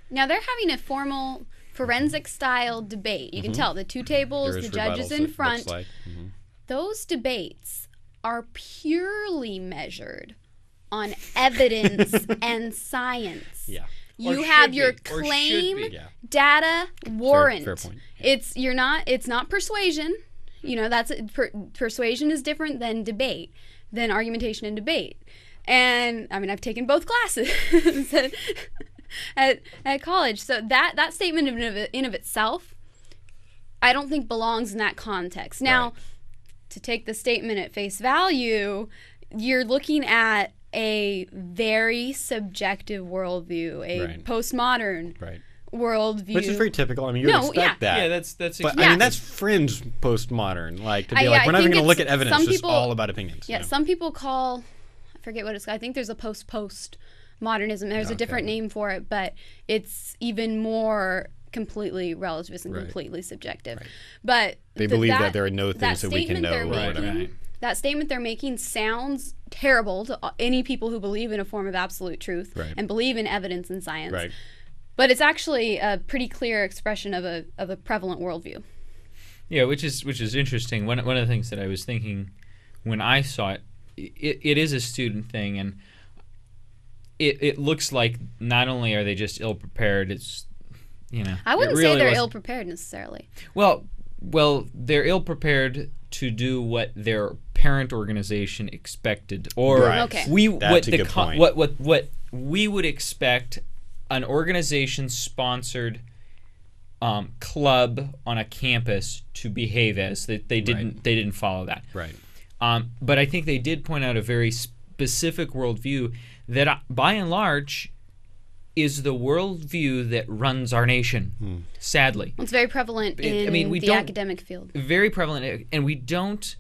Now they're having a formal forensic-style debate. You can tell the two tables, the judges in front. Those debates are purely measured on evidence and science. Yeah. You have your claim, data, warrant. Fair point. It's not persuasion. That's persuasion is different than debate, than argumentation and debate. And I mean, I've taken both classes at college. So that statement in of itself, I don't think belongs in that context. Now, to take the statement at face value, you're looking at a very subjective worldview, a postmodern worldview, which is very typical. I mean, you would expect that. Yeah, that's. But I mean, that's fringe postmodern. Like to be we're not even going to look at evidence. It's just all about opinions. Yeah, some people call, I forget what it's called. I think there's a postmodernism. There's a different name for it, but it's even more completely relativist and completely subjective. But they believe that there are no things that we can know. That statement they're making sounds terrible to any people who believe in a form of absolute truth and believe in evidence and science. Right. But it's actually a pretty clear expression of a prevalent worldview. Yeah, which is interesting. One of the things that I was thinking when I saw it, it is a student thing, and it looks like not only are they just ill prepared, it's I wouldn't say they're ill prepared necessarily. Well, they're ill prepared to do what their parent organization expected, or what we would expect an organization-sponsored club on a campus to behave as. They didn't follow that. Right. But I think they did point out a very specific worldview that, by and large, is the worldview that runs our nation. Sadly, it's very prevalent in the academic field. Very prevalent, and we don't.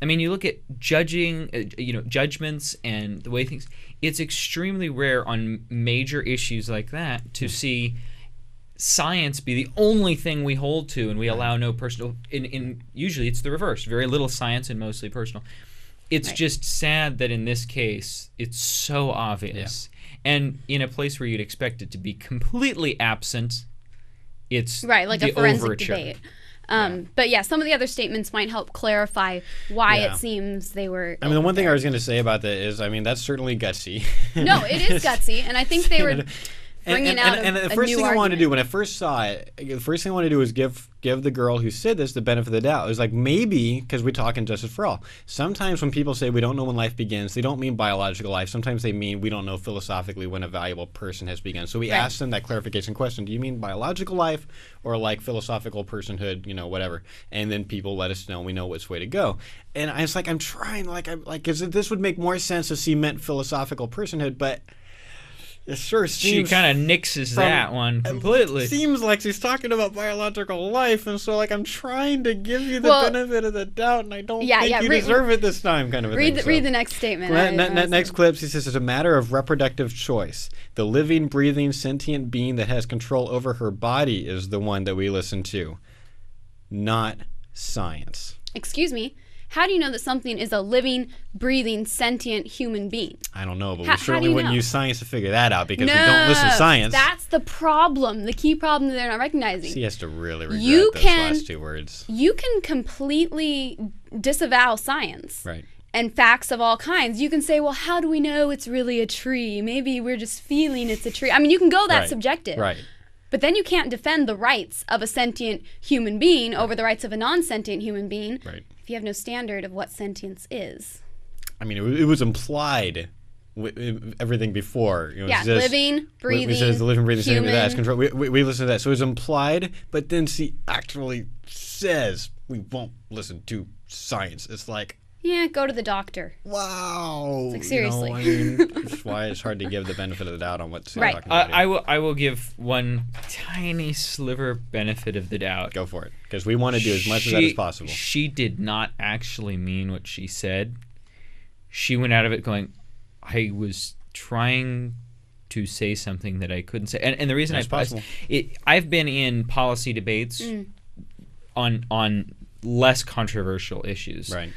I mean, you look at judging, judgments and the way things. It's extremely rare on major issues like that to see science be the only thing we hold to, and we allow no personal. In usually it's the reverse. Very little science and mostly personal. It's just sad that in this case it's so obvious. Yeah. And in a place where you'd expect it to be completely absent, it's like a forensic debate. But some of the other statements might help clarify why it seems they were. I mean, the one thing I was going to say about that is, I mean, that's certainly gutsy. No, it is gutsy, and I think they were bringing out and the first thing I wanted to do when I first saw it, the first thing I wanted to do was give the girl who said this the benefit of the doubt. It was like, maybe, because we talk in Justice for All, sometimes when people say we don't know when life begins, they don't mean biological life. Sometimes they mean we don't know philosophically when a valuable person has begun. So we asked them that clarification question: do you mean biological life or like philosophical personhood, whatever? And then people let us know, and we know which way to go. And I was like, I'm trying, because this would make more sense if she meant philosophical personhood, but it sure seems she kind of nixes that one completely. It seems like she's talking about biological life, and so I'm trying to give you the benefit of the doubt, and I don't think you deserve it this time, kind of a thing. Read the next statement. Next clip, she says, it's a matter of reproductive choice. The living, breathing, sentient being that has control over her body is the one that we listen to, not science. Excuse me. How do you know that something is a living, breathing, sentient human being? I don't know, but we certainly wouldn't use science to figure that out because we don't listen to science. That's the problem, the key problem that they're not recognizing. She has to really regret those last two words. You can completely disavow science. Right. And facts of all kinds. You can say, well, how do we know it's really a tree? Maybe we're just feeling it's a tree. I mean, you can go that subjective. Right. But then you can't defend the rights of a sentient human being over the rights of a non-sentient human being if you have no standard of what sentience is. I mean, it was implied everything before. Living, breathing, it says the living, breathing, human. That has control. We listen to that. So it was implied, but then she actually says we won't listen to science. It's like, yeah, go to the doctor. Wow. It's like, seriously. I mean, that's why it's hard to give the benefit of the doubt on what's talking about. I will give one tiny sliver benefit of the doubt. Go for it, because we want to do as much of that as possible. She did not actually mean what she said. She went out of it going, I was trying to say something that I couldn't say. And the reason I've been in policy debates on less controversial issues. Right.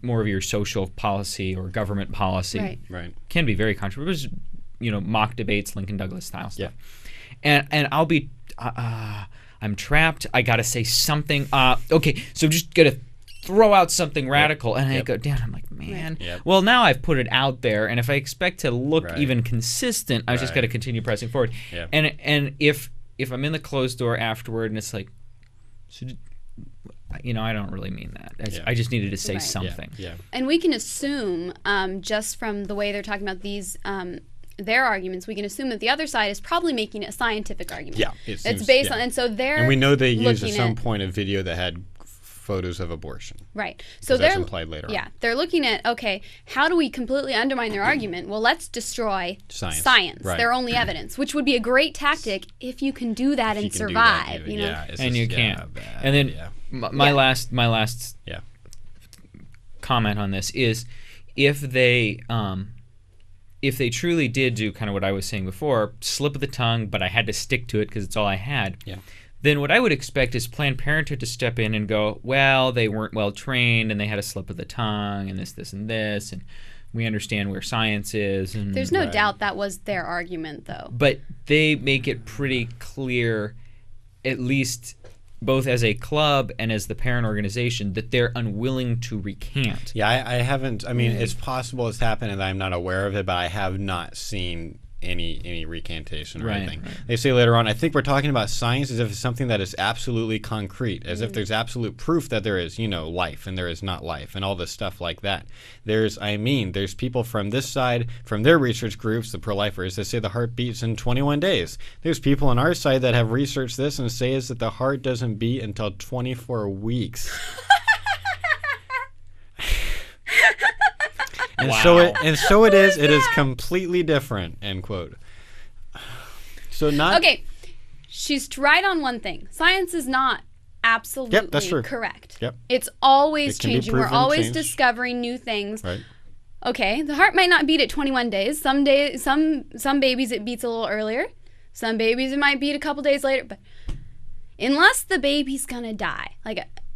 More of your social policy or government policy right. can be very controversial. mock debates, Lincoln Douglas style stuff. And I'll be I'm trapped. I got to say something. Okay, so I'm just going to throw out something radical. And I go down. I'm like, man. Well, now I've put it out there. And if I expect to look even consistent, I just got to continue pressing forward. And if I'm in the closed door afterward and it's like, I don't really mean that. I just needed to say something. And we can assume, just from the way they're talking about these their arguments, we can assume that the other side is probably making a scientific argument. It's based on, and so they're and we know they used at some point a video that had photos of abortion. Right. So that's implied later on. They're looking at, okay, how do we completely undermine their argument? Well, let's destroy science, their only evidence, which would be a great tactic if you can do that and survive. And you can't. And then my last comment on this is if they truly did do kind of what I was saying before, slip of the tongue, but I had to stick to it because it's all I had, then what I would expect is Planned Parenthood to step in and go, well, they weren't well trained and they had a slip of the tongue and this, and this, and we understand where science is. And there's no doubt that was their argument, though. But they make it pretty clear, at least both as a club and as the parent organization, that they're unwilling to recant. I haven't. I mean, it's possible it's happened and I'm not aware of it, but I have not seen any recantation or anything. They say later on, I think we're talking about science as if it's something that is absolutely concrete, as if there's absolute proof that there is, life and there is not life and all this stuff like that. There's people from this side, from their research groups, the pro-lifers, that say the heart beats in 21 days. There's people on our side that have researched this and say is that the heart doesn't beat until 24 weeks. And so it is. It is completely different. End quote. So okay. She's right on one thing. Science is not absolutely correct. It's always changing. We're always discovering new things. Right. Okay, the heart might not beat at 21 days. Some babies it beats a little earlier. Some babies it might beat a couple days later. But unless the baby's gonna die,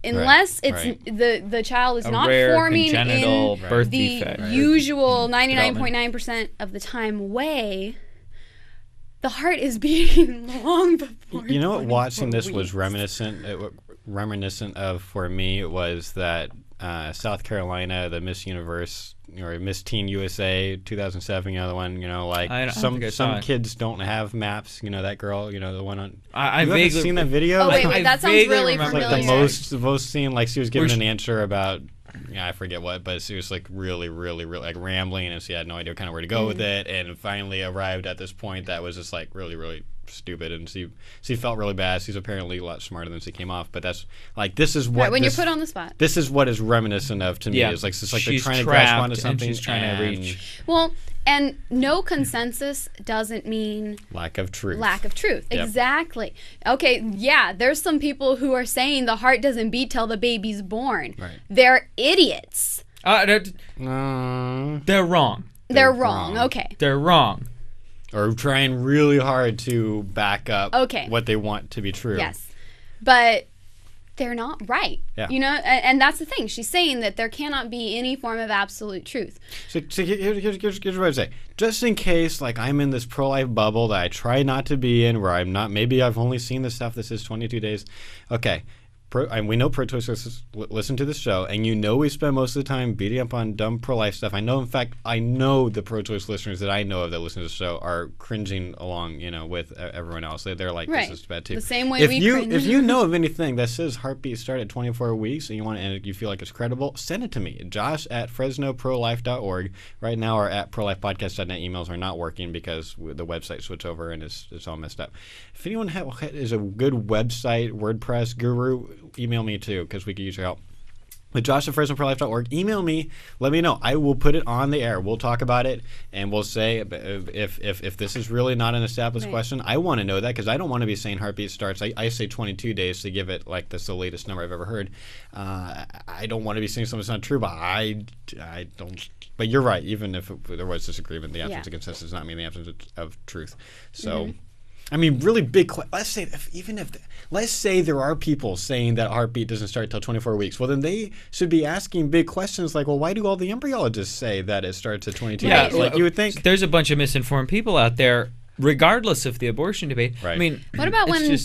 unless it's the child is not forming in birth the defect, usual 99.9% of the time way, the heart is beating long before. You know what watching this was reminiscent of for me was that South Carolina, the Miss Universe or Miss Teen USA 2007, the one, some kids don't have maps, that girl, the one on. I've seen that video. Oh wait, that sounds really familiar. Like the most scene, like she was giving an answer about, I forget what, but she was like really, really, really like rambling, and she had no idea kind of where to go with it, and finally arrived at this point that was just like really, really stupid, and she felt really bad. She's apparently a lot smarter than she came off, but that's like this is what when you're put on the spot. This is what is reminiscent of to me. Is like it's like they're trying to grasp onto something. She's trying to reach. Well, and no consensus doesn't mean lack of truth. Exactly. Okay, there's some people who are saying the heart doesn't beat till the baby's born. Right. They're idiots. They're wrong. They're wrong. Okay. They're wrong. Or trying really hard to back up what they want to be true. Yes. But they're not right. Yeah. And that's the thing. She's saying that there cannot be any form of absolute truth. So here's what I would say. Just in case, like, I'm in this pro-life bubble that I try not to be in, where I'm not, maybe I've only seen the stuff that says 22 days. Okay. We know pro-choice listeners listen to this show, and we spend most of the time beating up on dumb pro-life stuff. I know the pro-choice listeners that I know of that listen to the show are cringing along, with everyone else. They're like, this is bad too. The same way cringe. If you know of anything that says heartbeat start at 24 weeks and you feel like it's credible, send it to me. Josh@FresnoProLife.org. Right now, our @ProLifePodcast.net emails are not working because the website switched over and it's all messed up. If anyone is a good website WordPress guru, email me too, because we could use your help. But Josh@FresnoProLife.org, email me, let me know. I will put it on the air. We'll talk about it, and we'll say if this is really not an established question. I want to know that, because I don't want to be saying heartbeat starts. I say 22 days to give it like that's the latest number I've ever heard. I don't want to be saying something that's not true, but I don't. But you're right. Even if there was disagreement, the absence of consensus does not mean the absence of truth. So. I mean, really big. Let's say let's say there are people saying that heartbeat doesn't start till 24 weeks. Well, then they should be asking big questions like, well, why do all the embryologists say that it starts at 22 days? Like you would think. There's a bunch of misinformed people out there, regardless of the abortion debate. Right. I mean, what about when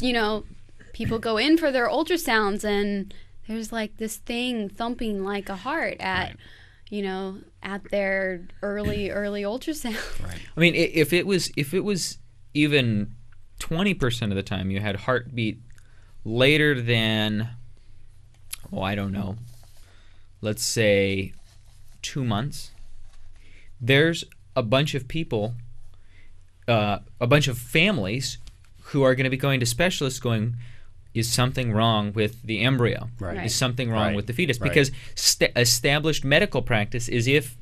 people go in for their ultrasounds and there's like this thing thumping like a heart at at their early ultrasound. Right. I mean, if it was even 20% of the time you had heartbeat later than, I don't know, let's say 2 months, there's a bunch of people, a bunch of families who are going to be going to specialists going, is something wrong with the embryo? Right. Is something wrong with the fetus? Right. Because established medical practice is if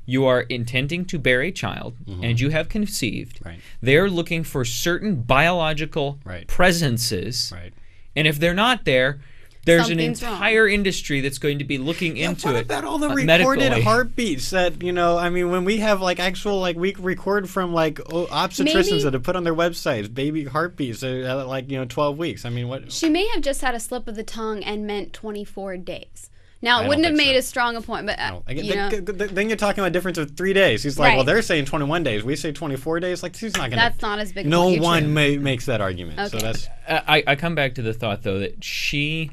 you are intending to bear a child and you have conceived, they're looking for certain biological presences. Right. And if they're not there, there's Something's an entire industry that's going to be looking into it. What about all the recorded medically. heartbeats that, I mean, when we have like actual, like we record from like obstetricians that have put on their websites, baby heartbeats at like, 12 weeks. I mean, what? She may have just had a slip of the tongue and meant 24 days. Now, it wouldn't have made as strong a point, but, then you're talking about a difference of 3 days. He's like, well, they're saying 21 days. We say 24 days. Like, she's not going to. That's not as big No one makes that argument. Okay. So that's. I come back to the thought, though, that she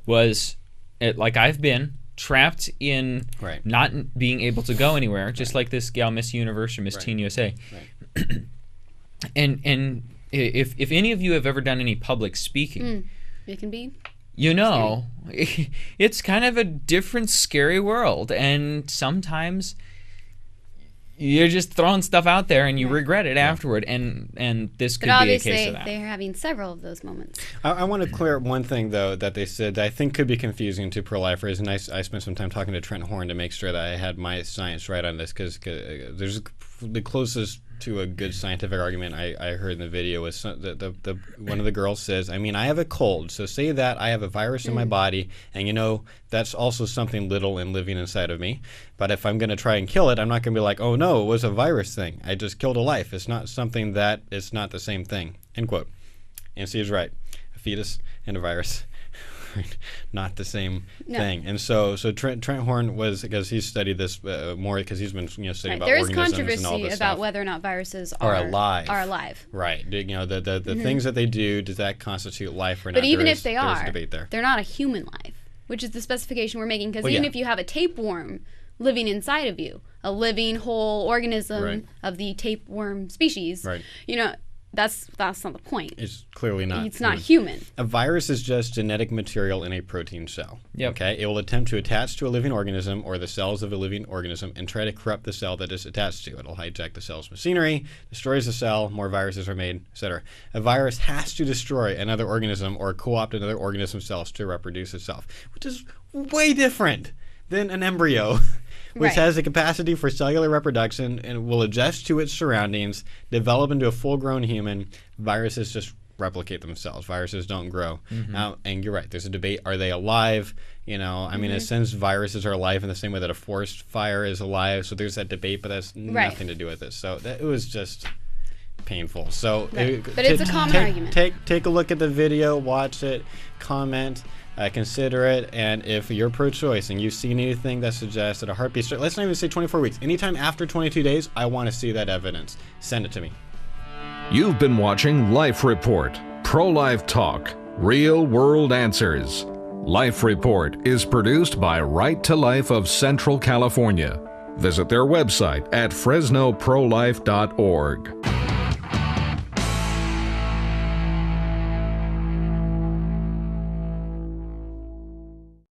was, like I've been, trapped in not being able to go anywhere, just like this gal, Miss Universe or Miss Teen USA. Right. and if any of you have ever done any public speaking, it can be. It's kind of a different, scary world, and sometimes you're just throwing stuff out there and you regret it afterward, and this could be a case of that. They're having several of those moments. I want to clear up one thing, though, that they said that I think could be confusing to pro-lifers, and I spent some time talking to Trent Horn to make sure that I had my science right on this, because there's the closest to a good scientific argument I heard in the video was the one of the girls says, I mean, I have a cold, so say that I have a virus in my body, and that's also something little and living inside of me. But if I'm going to try and kill it, I'm not going to be like, oh no, it was a virus thing. I just killed a life. It's not something that, it's not the same thing. End quote. And she's right. A fetus and a virus. Not the same thing. And so Trent Horn was, because he's studied this more, because he's been studying about organisms and all this stuff. There is controversy about whether or not viruses are alive. Right. The things that they do, does that constitute life or not? But even if they there's are, debate there. They're not a human life, which is the specification we're making. Because even if you have a tapeworm living inside of you, a living whole organism of the tapeworm species, that's not the point. It's clearly not. It's not human. A virus is just genetic material in a protein cell. Yep. Okay. It will attempt to attach to a living organism or the cells of a living organism and try to corrupt the cell that it's attached to. It'll hijack the cell's machinery, destroys the cell, more viruses are made, etc. A virus has to destroy another organism or co-opt another organism's cells to reproduce itself, which is way different than an embryo. Which has the capacity for cellular reproduction and will adjust to its surroundings, develop into a full-grown human. Viruses just replicate themselves. Viruses don't grow. And you're right. There's a debate. Are they alive? I mean, in a sense, viruses are alive in the same way that a forest fire is alive. So there's that debate, but that's nothing to do with this. So it was just painful. So, but it's a common argument. Take a look at the video, watch it, comment. Consider it, and if you're pro-choice and you've seen anything that suggests that a heartbeat, let's not even say 24 weeks, anytime after 22 days, I want to see that evidence. Send it to me. You've been watching Life Report, pro-life talk, real-world answers. Life Report is produced by Right to Life of Central California. Visit their website at fresnoprolife.org.